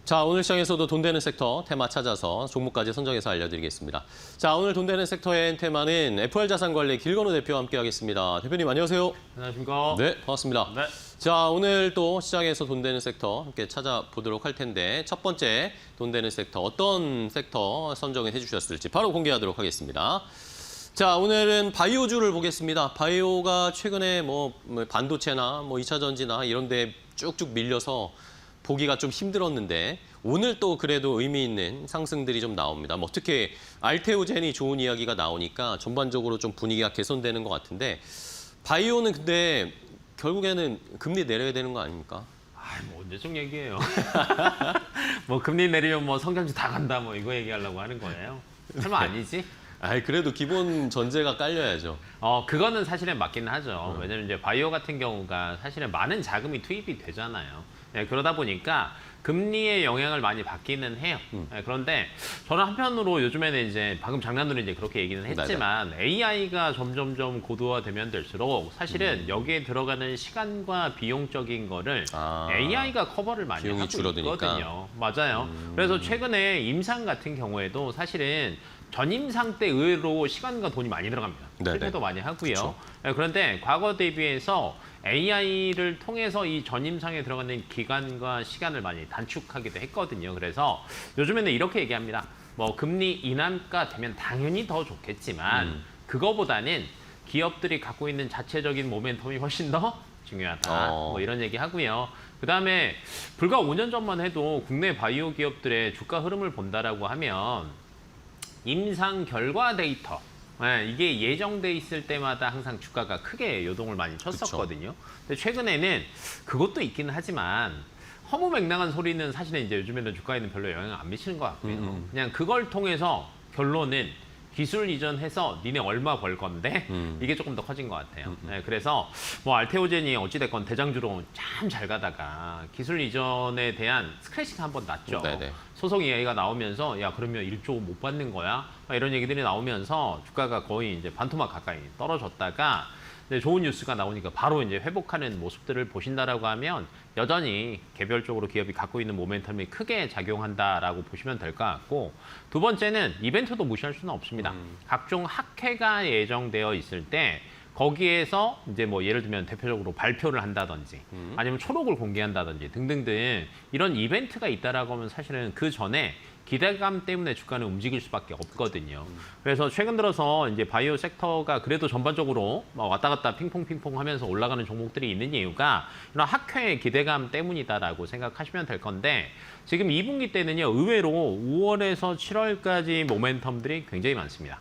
자, 오늘 시장에서도 돈 되는 섹터 테마 찾아서 종목까지 선정해서 알려드리겠습니다. 자, 오늘 돈 되는 섹터의 테마는 FR자산관리 길건우 대표와 함께하겠습니다. 대표님 안녕하세요. 안녕하십니까. 네, 반갑습니다. 네. 자, 오늘 또 시장에서 돈 되는 섹터 함께 찾아보도록 할 텐데 첫 번째 돈 되는 섹터 어떤 섹터 선정을 해주셨을지 바로 공개하도록 하겠습니다. 자, 오늘은 바이오주를 보겠습니다. 바이오가 최근에 뭐 반도체나 뭐 2차 전지나 이런 데 쭉쭉 밀려서 보기가 좀 힘들었는데 오늘 또 그래도 의미 있는 상승들이 좀 나옵니다. 뭐 특히 알테오젠이 좋은 이야기가 나오니까 전반적으로 좀 분위기가 개선되는 것 같은데 바이오는 근데 결국에는 금리 내려야 되는 거 아닙니까? 뭐 언제쯤 얘기해요. 뭐 금리 내리면 뭐 성장주 다 간다 뭐 이거 얘기하려고 하는 거예요. 설마 아니지? 그래도 기본 전제가 깔려야죠. 그거는 사실은 맞기는 하죠. 왜냐면 이제 바이오 같은 경우가 사실은 많은 자금이 투입이 되잖아요. 네, 그러다 보니까 금리의 영향을 많이 받기는 해요. 네, 그런데 저는 한편으로 요즘에는 이제 방금 장난으로 이제 그렇게 얘기는 했지만 AI가 점점점 고도화되면 될수록 사실은 여기에 들어가는 시간과 비용적인 거를 AI가 커버를 많이 하고 있거든요. 맞아요. 그래서 최근에 임상 같은 경우에도 사실은 전임상 때 의외로 시간과 돈이 많이 들어갑니다. 실패도 많이 하고요. 네, 그런데 과거 대비해서 AI를 통해서 이 전임상에 들어가는 기간과 시간을 많이 단축하기도 했거든요. 그래서 요즘에는 이렇게 얘기합니다. 뭐 금리 인하가 되면 당연히 더 좋겠지만 그거보다는 기업들이 갖고 있는 자체적인 모멘텀이 훨씬 더 중요하다. 뭐 이런 얘기 하고요. 그다음에 불과 5년 전만 해도 국내 바이오 기업들의 주가 흐름을 본다라고 하면 임상 결과 데이터 이게 예정돼 있을 때마다 항상 주가가 크게 요동을 많이 쳤었거든요. 그쵸. 근데 최근에는 그것도 있기는 하지만 허무맹랑한 소리는 사실은 이제 요즘에는 주가에는 별로 영향을 안 미치는 것 같고요. 그냥 그걸 통해서 결론은 기술 이전해서 니네 얼마 벌 건데 이게 조금 더 커진 것 같아요. 네, 그래서 뭐 알테오젠이 어찌됐건 대장주로 참 잘 가다가 기술 이전에 대한 스크래치가 한번 났죠. 소송 이야기가 나오면서 야 그러면 1조 못 받는 거야? 이런 얘기들이 나오면서 주가가 거의 이제 반토막 가까이 떨어졌다가 좋은 뉴스가 나오니까 바로 이제 회복하는 모습들을 보신다라고 하면 여전히 개별적으로 기업이 갖고 있는 모멘텀이 크게 작용한다라고 보시면 될 것 같고 두 번째는 이벤트도 무시할 수는 없습니다. 각종 학회가 예정되어 있을 때 거기에서 이제 뭐 예를 들면 대표적으로 발표를 한다든지 아니면 초록을 공개한다든지 등등등 이런 이벤트가 있다라고 하면 사실은 그 전에 기대감 때문에 주가는 움직일 수밖에 없거든요. 그래서 최근 들어서 이제 바이오 섹터가 그래도 전반적으로 왔다 갔다 핑퐁핑퐁 하면서 올라가는 종목들이 있는 이유가 이런 학회의 기대감 때문이다라고 생각하시면 될 건데 지금 2분기 때는요, 의외로 5월에서 7월까지 모멘텀들이 굉장히 많습니다.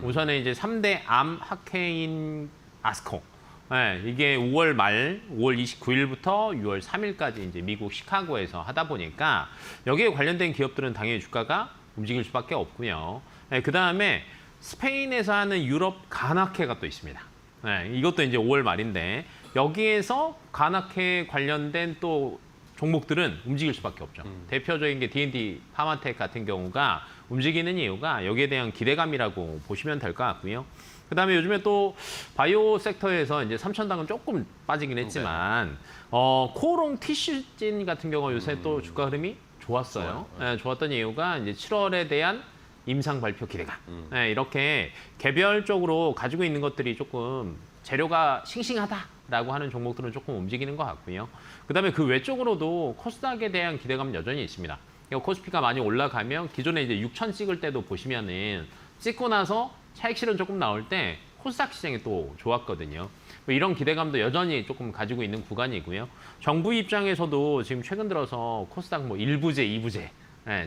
우선은 이제 3대 암 학회인 아스코. 네, 이게 5월 말, 5월 29일부터 6월 3일까지 이제 미국 시카고에서 하다 보니까 여기에 관련된 기업들은 당연히 주가가 움직일 수밖에 없고요. 네, 그 다음에 스페인에서 하는 유럽 간학회가 또 있습니다. 네, 이것도 이제 5월 말인데 여기에서 간학회 관련된 또 종목들은 움직일 수밖에 없죠. 대표적인 게 D&D 파마텍 같은 경우가 움직이는 이유가 여기에 대한 기대감이라고 보시면 될 것 같고요. 그다음에 요즘에 또 바이오 섹터에서 이제 3,000당은 조금 빠지긴 했지만 코오롱 티슈진 같은 경우 요새 또 주가 흐름이 좋았어요. 네, 좋았던 이유가 이제 7월에 대한 임상 발표 기대감. 네, 이렇게 개별적으로 가지고 있는 것들이 조금 재료가 싱싱하다라고 하는 종목들은 조금 움직이는 것 같고요. 그다음에 그 외적으로도 코스닥에 대한 기대감은 여전히 있습니다. 코스피가 많이 올라가면 기존에 이제 6,000 찍을 때도 보시면은 찍고 나서 차익 실현 조금 나올 때 코스닥 시장이 또 좋았거든요. 뭐 이런 기대감도 여전히 조금 가지고 있는 구간이고요. 정부 입장에서도 지금 최근 들어서 코스닥 뭐 1부제, 2부제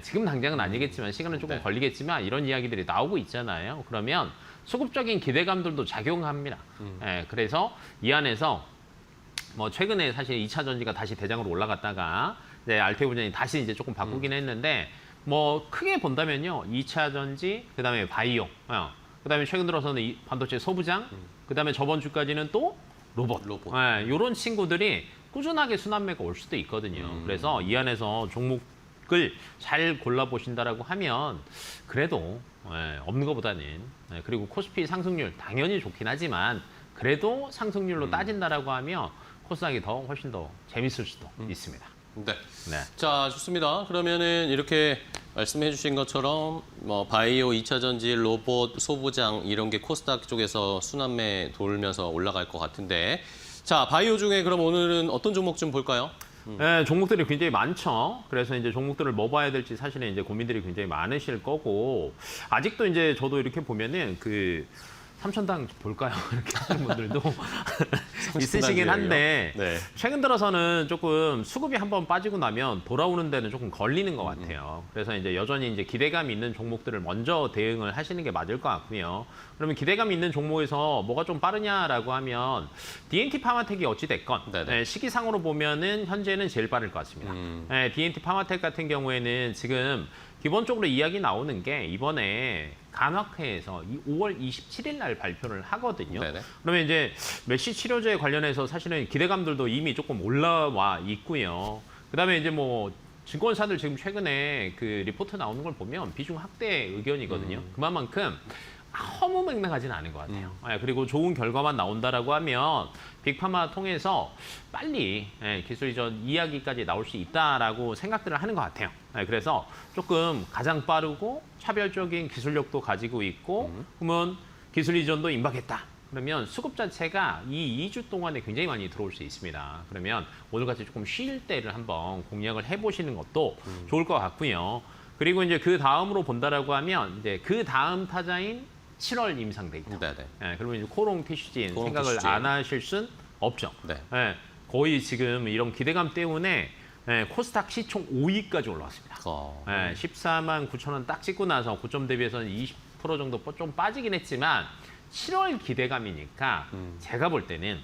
지금 당장은 아니겠지만 시간은 조금 걸리겠지만 이런 이야기들이 나오고 있잖아요. 그러면 수급적인 기대감들도 작용합니다. 그래서 이 안에서 뭐 최근에 사실 2차 전지가 다시 대장으로 올라갔다가 이제 알테오젠이 다시 이제 조금 바꾸긴 했는데 뭐 크게 본다면요. 2차 전지, 그다음에 바이오, 그다음에 최근 들어서는 반도체 소부장, 그다음에 저번 주까지는 또 로봇. 이런 친구들이 꾸준하게 순환매가 올 수도 있거든요. 그래서 이 안에서 종목을 잘 골라보신다라고 하면 그래도 없는 것보다는 그리고 코스피 상승률 당연히 좋긴 하지만 그래도 상승률로 따진다라고 하면 코스닥이 훨씬 더 재밌을 수도 있습니다. 네. 네. 자, 좋습니다. 그러면은 이렇게 말씀해 주신 것처럼 뭐 바이오, 2차 전지, 로봇, 소부장 이런 게 코스닥 쪽에서 순환매 돌면서 올라갈 것 같은데 자, 바이오 중에 그럼 오늘은 어떤 종목 좀 볼까요? 네, 종목들이 굉장히 많죠. 그래서 이제 종목들을 뭐 봐야 될지 사실은 이제 고민들이 굉장히 많으실 거고 아직도 이제 저도 이렇게 보면은 그 3천당 볼까요? 이렇게 하는 분들도 있으시긴 한데 네. 최근 들어서는 조금 수급이 한번 빠지고 나면 돌아오는 데는 조금 걸리는 것 같아요. 그래서 이제 여전히 이제 기대감이 있는 종목들을 먼저 대응을 하시는 게 맞을 것 같고요. 그러면 기대감이 있는 종목에서 뭐가 좀 빠르냐라고 하면 D&T 파마텍이 어찌 됐건 네네. 시기상으로 보면은 현재는 제일 빠를 것 같습니다. D&T 파마텍 같은 경우에는 지금 기본적으로 이야기 나오는 게 이번에 간학회에서 5월 27일 날 발표를 하거든요. 네네. 그러면 이제 메시 치료제 관련해서 사실은 기대감들도 이미 조금 올라와 있고요. 그다음에 이제 뭐 증권사들 지금 최근에 그 리포트 나오는 걸 보면 비중 확대 의견이거든요. 그만큼 허무맹랑하지는 않은 것 같아요. 그리고 좋은 결과만 나온다라고 하면 빅파마 통해서 빨리 기술 이전 이야기까지 나올 수 있다라고 생각들을 하는 것 같아요. 그래서 조금 가장 빠르고 차별적인 기술력도 가지고 있고 그러면 기술 이전도 임박했다. 그러면 수급 자체가 이 2주 동안에 굉장히 많이 들어올 수 있습니다. 그러면 오늘같이 조금 쉴 때를 한번 공략을 해보시는 것도 좋을 것 같고요. 그리고 이제 그 다음으로 본다라고 하면 이제 그 다음 타자인 7월 임상 데이터. 네네. 그러면 이제 코롱 티슈진 코롱 생각을 티슈진. 안 하실 순 없죠. 네. 거의 지금 이런 기대감 때문에 코스닥 시총 5위까지 올라왔습니다. 14만 9천 원 딱 찍고 나서 고점 대비해서는 20% 정도 좀 빠지긴 했지만 7월 기대감이니까 제가 볼 때는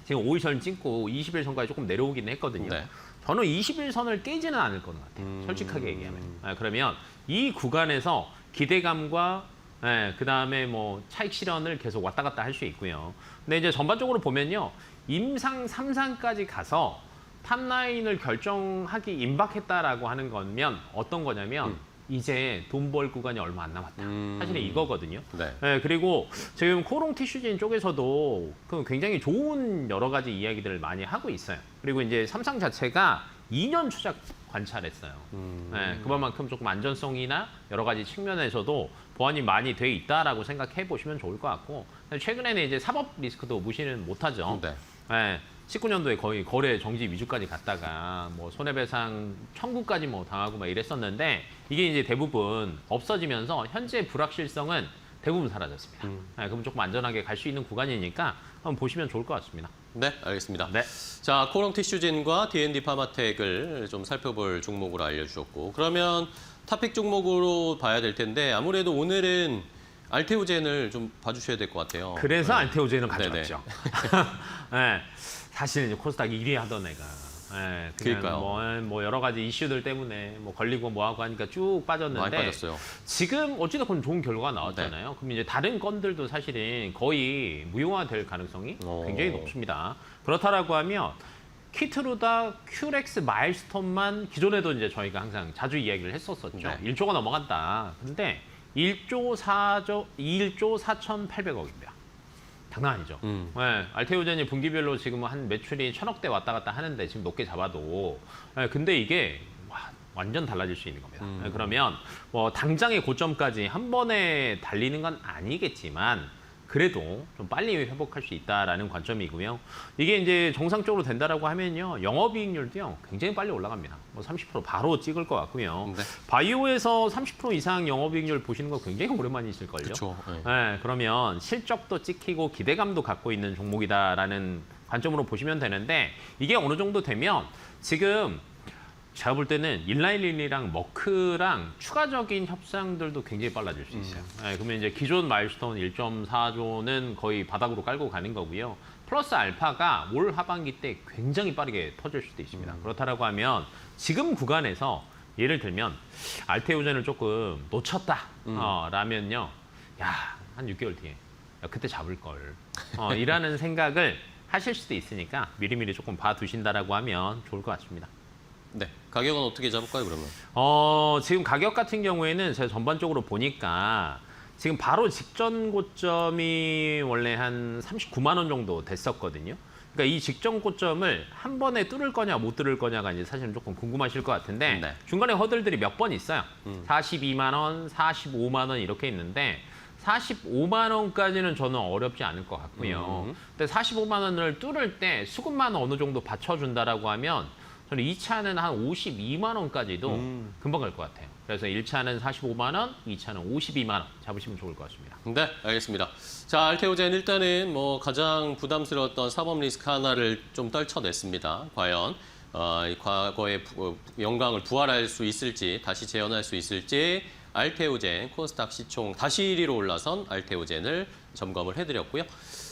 지금 5일선 찍고 20일선까지 조금 내려오긴 했거든요. 네. 저는 21선을 깨지는 않을 것 같아요. 솔직하게 얘기하면. 그러면 이 구간에서 기대감과 그다음에 뭐 차익 실현을 계속 왔다 갔다 할 수 있고요. 근데 이제 전반적으로 보면요. 임상 3상까지 가서 탑라인을 결정하기 임박했다라고 하는 거면 어떤 거냐면 이제 돈 벌 구간이 얼마 안 남았다. 사실은 이거거든요. 네. 그리고 지금 코롱 티슈진 쪽에서도 그 굉장히 좋은 여러 가지 이야기들을 많이 하고 있어요. 그리고 이제 삼상 자체가 2년 추적 관찰했어요. 그만큼 조금 안전성이나 여러 가지 측면에서도 보완이 많이 돼 있다라고 생각해 보시면 좋을 것 같고 최근에는 이제 사법 리스크도 무시는 못하죠. 네. 19년도에 거의 거래 정지 위주까지 갔다가 뭐 손해배상 청구까지 뭐 당하고 막 이랬었는데 이게 이제 대부분 없어지면서 현재 불확실성은 대부분 사라졌습니다. 그럼 조금 안전하게 갈 수 있는 구간이니까 한번 보시면 좋을 것 같습니다. 네, 알겠습니다. 네. 자, 코롱 티슈진과 D&D 파마텍을 좀 살펴볼 종목으로 알려주셨고 그러면 탑픽 종목으로 봐야 될 텐데 아무래도 오늘은 알테오젠을 좀 봐주셔야 될 것 같아요. 그래서 네. 알테오젠을 가져왔죠. 사실 이제 코스닥 1위 하던 애가 그냥 그러니까요. 뭐 여러 가지 이슈들 때문에 뭐 걸리고 뭐하고 하니까 쭉 빠졌는데 많이 빠졌어요. 지금 어찌됐건 좋은 결과가 나왔잖아요. 그럼 이제 다른 건들도 사실은 거의 무효화될 가능성이 굉장히 높습니다. 그렇다라고 하면 키트루다 큐렉스 마일스톤만 기존에도 이제 저희가 항상 자주 이야기를 했었었죠. 네. 1조가 넘어간다. 근데 1조 4,800억입니다. 장난 아니죠. 알테오젠이 분기별로 지금 한 매출이 1,000억대 왔다 갔다 하는데 지금 높게 잡아도 근데 이게 완전 달라질 수 있는 겁니다. 그러면 뭐 당장의 고점까지 한 번에 달리는 건 아니겠지만 그래도 좀 빨리 회복할 수 있다라는 관점이고요. 이게 이제 정상적으로 된다라고 하면요. 영업이익률도요. 굉장히 빨리 올라갑니다. 뭐 30% 바로 찍을 것 같고요. 네. 바이오에서 30% 이상 영업이익률 보시는 거 굉장히 오랜만이실걸요. 그렇죠. 그러면 실적도 찍히고 기대감도 갖고 있는 종목이다라는 관점으로 보시면 되는데 이게 어느 정도 되면 지금 제가 볼 때는 일라일린이랑 머크랑 추가적인 협상들도 굉장히 빨라질 수 있어요. 그러면 이제 기존 마일스톤 1.4조는 거의 바닥으로 깔고 가는 거고요. 플러스 알파가 올 하반기 때 굉장히 빠르게 터질 수도 있습니다. 그렇다라고 하면 지금 구간에서 예를 들면 알테오젠을 조금 놓쳤다 라면요. 야, 한 6개월 뒤에 야, 그때 잡을 걸 이라는 생각을 하실 수도 있으니까 미리미리 조금 봐두신다라고 하면 좋을 것 같습니다. 네. 가격은 어떻게 잡을까요, 그러면? 지금 가격 같은 경우에는 제가 전반적으로 보니까 지금 바로 직전 고점이 원래 한 39만 원 정도 됐었거든요. 그러니까 이 직전 고점을 한 번에 뚫을 거냐 못 뚫을 거냐가 이제 사실은 조금 궁금하실 것 같은데 네. 중간에 허들들이 몇 번 있어요. 42만 원, 45만 원 이렇게 있는데 45만 원까지는 저는 어렵지 않을 것 같고요. 근데 45만 원을 뚫을 때 수급만 어느 정도 받쳐준다라고 하면 저는 2차는 한 52만 원까지도 금방 갈 것 같아요. 그래서 1차는 45만 원, 2차는 52만 원 잡으시면 좋을 것 같습니다. 네, 알겠습니다. 자, 알테오젠 일단은 뭐 가장 부담스러웠던 사법 리스크 하나를 좀 떨쳐냈습니다. 과연 이 과거의 영광을 부활할 수 있을지, 다시 재현할 수 있을지 알테오젠 코스닥 시총 다시 1위로 올라선 알테오젠을 점검을 해드렸고요.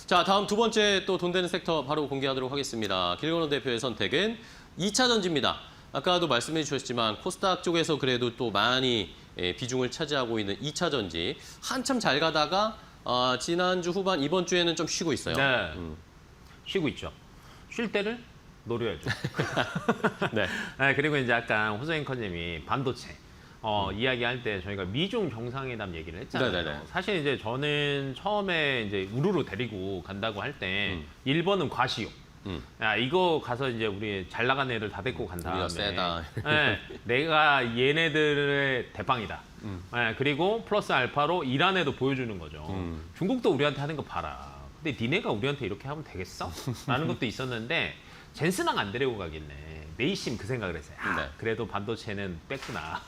자, 다음 두 번째 또 돈 되는 섹터 바로 공개하도록 하겠습니다. 길건호 대표의 선택은 2차 전지입니다. 아까도 말씀해 주셨지만 코스닥 쪽에서 그래도 또 많이 비중을 차지하고 있는 2차 전지 한참 잘 가다가 지난주 후반 이번 주에는 좀 쉬고 있어요. 네, 쉬고 있죠. 쉴 때를 노려야죠. 네. 네, 그리고 이제 아까 호소 앵커님이 반도체 이야기할 때 저희가 미중 정상회담 얘기를 했잖아요. 네네네. 사실 이제 저는 처음에 이제 우르르 데리고 간다고 할 때 1번은 과시용. 야, 이거 가서 이제 우리 잘 나간 애들 다 데리고 간 다음에 우리가 세다. 네, 내가 얘네들의 대빵이다. 네, 그리고 플러스 알파로 이란에도 보여주는 거죠. 중국도 우리한테 하는 거 봐라. 근데 니네가 우리한테 이렇게 하면 되겠어? 라는 것도 있었는데 젠슨왕 안 데리고 가겠네. 내심 그 생각을 했어요. 아, 네. 그래도 반도체는 뺐구나.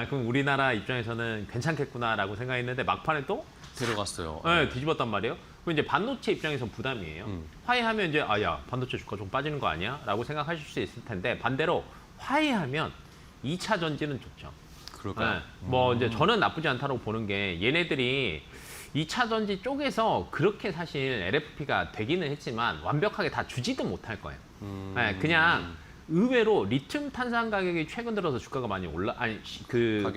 그럼 우리나라 입장에서는 괜찮겠구나라고 생각했는데 막판에 또 들어갔어요. 네, 뒤집었단 말이에요. 그럼 이제 반도체 입장에서 부담이에요. 화해하면 이제 야 반도체 주가 좀 빠지는 거 아니야? 라고 생각하실 수 있을 텐데 반대로 화해하면 2차 전지는 좋죠. 그럴까요? 네, 뭐 이제 저는 나쁘지 않다고 보는 게 얘네들이 2차 전지 쪽에서 그렇게 사실 LFP가 되기는 했지만 완벽하게 다 주지도 못할 거예요. 네, 그냥 의외로 리튬 탄산 가격이 최근 들어서 주가가 많이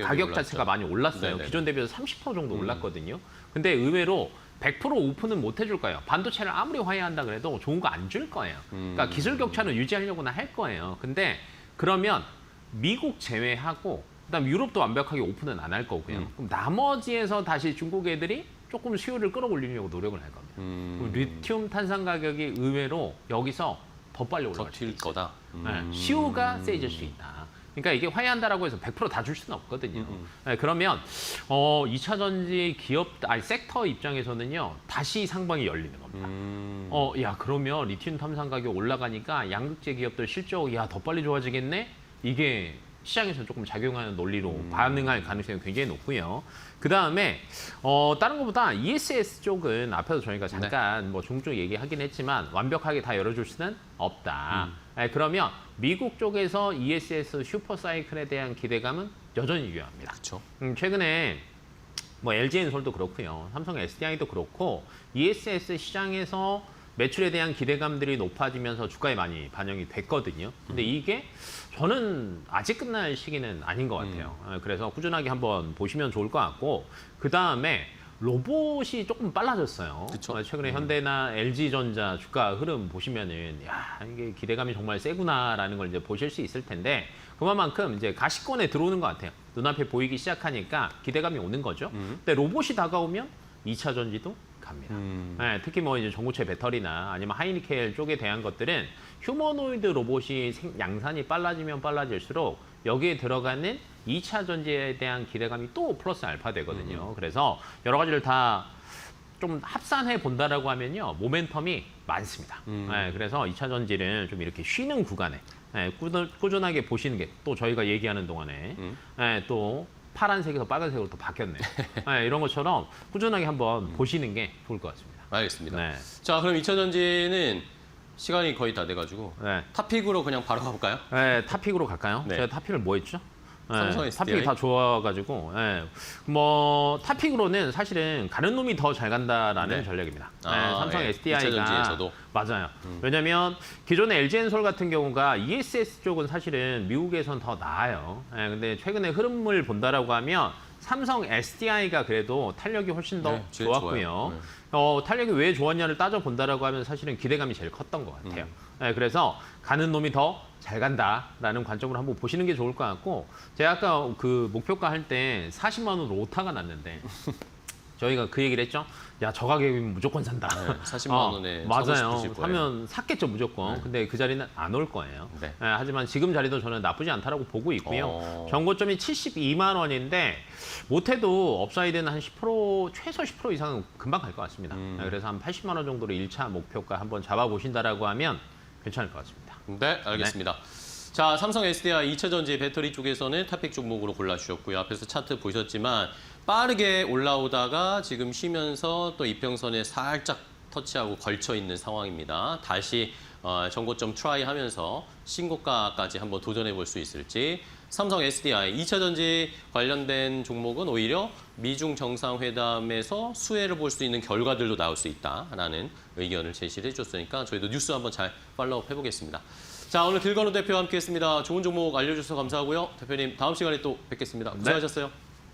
가격 자체가 많이 올랐어요. 네네. 기존 대비해서 30% 정도 올랐거든요. 근데 의외로 100% 오픈은 못 해줄 거예요. 반도체를 아무리 화해한다 그래도 좋은 거 안 줄 거예요. 그러니까 기술 격차는 유지하려고는 할 거예요. 근데 그러면 미국 제외하고 그다음 유럽도 완벽하게 오픈은 안 할 거고요. 그럼 나머지에서 다시 중국 애들이 조금 수요를 끌어올리려고 노력을 할 겁니다. 그럼 리튬 탄산 가격이 의외로 여기서 더 빨리 올라갈 수 버틸 있어요. 거다. 네, 시효가 세질 수 있다. 그러니까 이게 화해한다라고 해서 100% 다 줄 수는 없거든요. 네, 그러면 2차 전지 섹터 입장에서는요 다시 상방이 열리는 겁니다. 야 그러면 리튬 탐산 가격 올라가니까 양극재 기업들 실적 더 빨리 좋아지겠네. 이게 시장에서 조금 작용하는 논리로 반응할 가능성이 굉장히 높고요. 그 다음에 다른 것보다 ESS 쪽은 앞에서 저희가 잠깐 뭐 종종 얘기하긴 했지만 완벽하게 다 열어줄 수는 없다. 네, 그러면 미국 쪽에서 ESS 슈퍼 사이클에 대한 기대감은 여전히 유효합니다. 그렇죠. 최근에 뭐 LG엔솔도 그렇고요. 삼성 SDI도 그렇고 ESS 시장에서 매출에 대한 기대감들이 높아지면서 주가에 많이 반영이 됐거든요. 근데 이게 저는 아직 끝날 시기는 아닌 것 같아요. 그래서 꾸준하게 한번 보시면 좋을 것 같고 그 다음에 로봇이 조금 빨라졌어요. 그쵸? 최근에 현대나 LG전자 주가 흐름 보시면은 야 이게 기대감이 정말 세구나라는 걸 이제 보실 수 있을 텐데 그만큼 이제 가시권에 들어오는 것 같아요. 눈앞에 보이기 시작하니까 기대감이 오는 거죠. 근데 로봇이 다가오면 2차 전지도 갑니다. 네, 특히 뭐 이제 전고체 배터리나 아니면 하이니켈 쪽에 대한 것들은 휴머노이드 로봇이 양산이 빨라지면 빨라질수록 여기에 들어가는 2차 전지에 대한 기대감이 또 플러스 알파 되거든요. 그래서 여러 가지를 다 좀 합산해 본다라고 하면요. 모멘텀이 많습니다. 네, 그래서 2차 전지를 좀 이렇게 쉬는 구간에 꾸준하게 보시는 게 또 저희가 얘기하는 동안에 또 파란색에서 빨간색으로 또 바뀌었네요. 네, 이런 것처럼 꾸준하게 한번 보시는 게 좋을 것 같습니다. 알겠습니다. 네. 자, 그럼 2차 전지는 시간이 거의 다 돼가지고 네. 탑픽으로 그냥 바로 가볼까요? 네, 탑픽으로 갈까요? 네. 제가 탑픽을 뭐 했죠? 삼성 SDI? 탑픽이 다 좋아가지고 뭐 탑픽으로는 사실은 가는 놈이 더 잘 간다라는 네. 전략입니다. 예, 삼성 2차 SDI가 전지에서도. 맞아요. 왜냐하면 기존의 LG엔솔 같은 경우가 ESS 쪽은 사실은 미국에선 더 나아요. 근데 최근에 흐름을 본다라고 하면 삼성 SDI가 그래도 탄력이 훨씬 더 제일 좋았고요. 좋아요. 탄력이 왜 좋았냐를 따져본다라고 하면 사실은 기대감이 제일 컸던 것 같아요. 그래서 가는 놈이 더 잘 간다라는 관점으로 한번 보시는 게 좋을 것 같고 제가 아까 그 목표가 할 때 40만 원으로 오타가 났는데 저희가 그 얘기를 했죠. 야, 저 가격이면 무조건 산다. 네, 40만 원에 사고 맞아요. 싶으실 거예요. 사면 샀겠죠, 무조건. 네. 근데 그 자리는 안 올 거예요. 네. 하지만 지금 자리도 저는 나쁘지 않다라고 보고 있고요. 정고점이 72만 원인데 못해도 업사이드는 한 10% 최소 10% 이상은 금방 갈 것 같습니다. 그래서 한 80만 원 정도로 1차 목표가 한번 잡아보신다라고 하면 괜찮을 것 같습니다. 네, 알겠습니다. 자, 삼성 SDI 2차 전지 배터리 쪽에서는 탑픽 종목으로 골라주셨고요. 앞에서 차트 보셨지만 빠르게 올라오다가 지금 쉬면서 또 이평선에 살짝 터치하고 걸쳐 있는 상황입니다. 다시 정고점 트라이 하면서 신고가까지 한번 도전해 볼 수 있을지. 삼성 SDI 2차 전지 관련된 종목은 오히려 미중 정상회담에서 수혜를 볼 수 있는 결과들도 나올 수 있다라는 의견을 제시를 해줬으니까 저희도 뉴스 한번 잘 팔로우업 해보겠습니다. 자, 오늘 길건우 대표와 함께했습니다. 좋은 종목 알려주셔서 감사하고요. 대표님 다음 시간에 또 뵙겠습니다. 고생하셨어요.